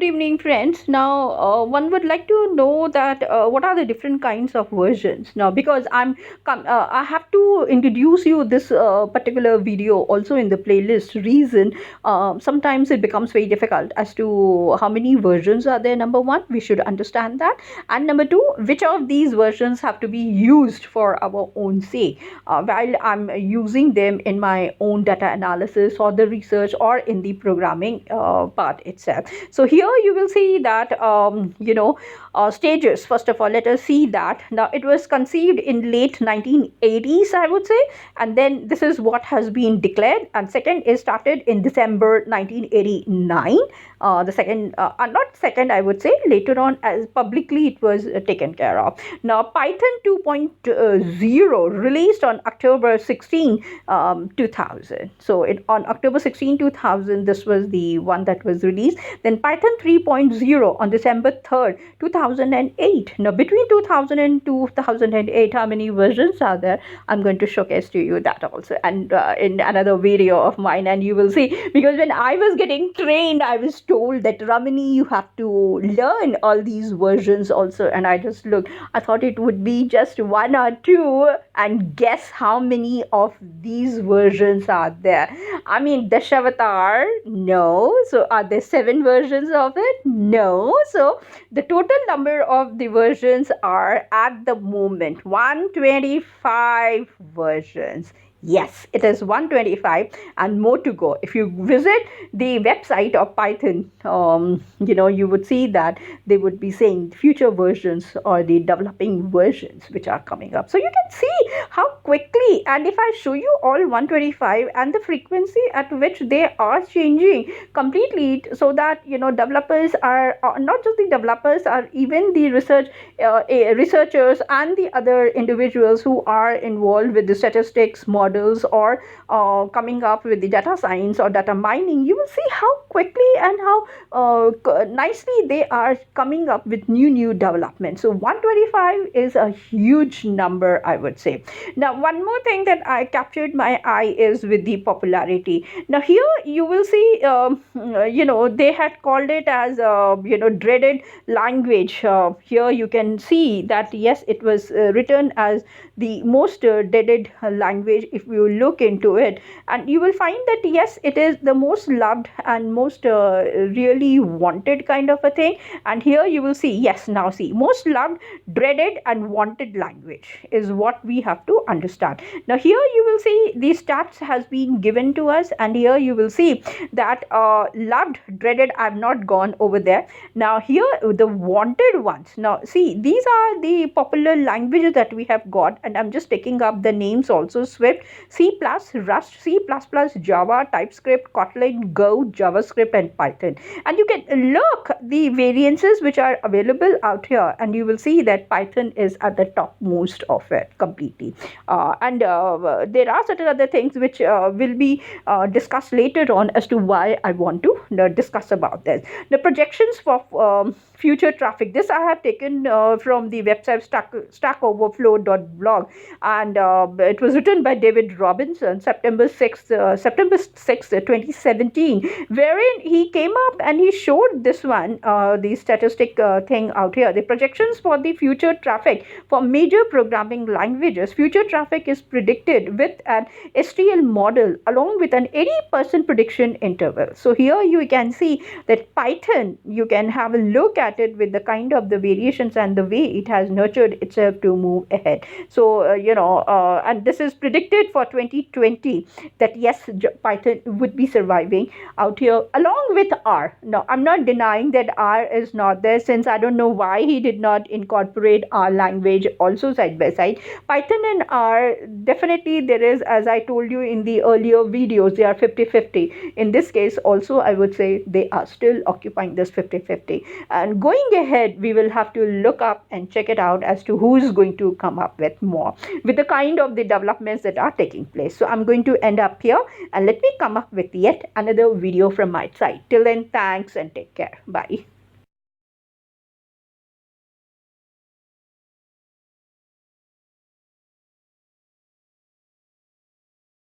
good evening, friends. Now, one would like to know that what are the different kinds of versions now, because I have to introduce you this particular video also in the playlist. Reason, sometimes it becomes very difficult as to how many versions are there. Number one, we should understand that, and number two, which of these versions have to be used for our own say, while I'm using them in my own data analysis or the research or in the programming part itself. So here you will see that stages. First of all, let us see that now it was conceived in late 1980s, I would say, and then this is what has been declared. And second is started in December 1989. The second, not second, I would say, later on as publicly it was taken care of. Now Python 2.0 released on October 16, 2000. So on October 16, 2000, this was the one that was released. Then Python 3.0 on December 3rd, 2008. Now between 2000 and 2008, how many versions are there? I'm going to showcase to you that also, and in another video of mine, and you will see, because when I was getting trained, I was told that Ramani, you have to learn all these versions also, and I just looked, I thought it would be just one or two, and guess how many of these versions are there? I mean, Dashavatar, no. So are there 7 versions of it? No. So the total number of the versions are at the moment 125 versions. Yes, it is 125 and more to go. If you visit the website of Python, you would see that they would be saying future versions or the developing versions which are coming up. So you can see how quickly, and if I show you all 125 and the frequency at which they are changing completely, so that developers are not just the developers, are even the researchers and the other individuals who are involved with the statistics models or coming up with the data science or data mining. You will see how quickly and how nicely they are coming up with new developments. So 125 is a huge number, I would say. Now one more thing that I captured my eye is with the popularity. Now here you will see they had called it as dreaded language. Here you can see that yes, it was written as the most dreaded language if you look into it, and you will find that yes, it is the most loved and most really wanted kind of a thing. And here you will see, yes, now see, most loved, dreaded and wanted language is what we have to understand. Now here you will see the stats has been given to us, and here you will see that loved, dreaded, I've not gone over there. Now here the wanted ones, now see, these are the popular languages that we have got, and I'm just taking up the names also: Swift, C++, Rust, C++, Java, TypeScript, Kotlin, Go, JavaScript and Python. And you can look the variances which are available out here, and you will see that Python is at the topmost of it completely. And there are certain other things which will be discussed later on as to why I want to discuss about this. The projections for future traffic, this I have taken from the website stackoverflow.blog, and it was written by David Robinson, September 6th, 2017, wherein he came up and he showed this one, the statistic thing out here. The projections for the future traffic for major programming languages. Future traffic is predicted with an STL model along with an 80% prediction interval. So here you can see that Python, you can have a look at it with the kind of the variations and the way it has nurtured itself to move ahead. So and this is predicted for 2020 that yes, Python would be surviving out here along with R. Now I'm not denying that R is not there, since I don't know why he did not incorporate R language also side by side. Python and R, definitely there is, as I told you in the earlier videos, they are 50-50. In this case also I would say they are still occupying this 50-50, and going ahead we will have to look up and check it out as to who is going to come up with more with the kind of the developments that are taking place. So I'm going to end up here, and let me come up with yet another video from my side. Till then, thanks and take care. Bye.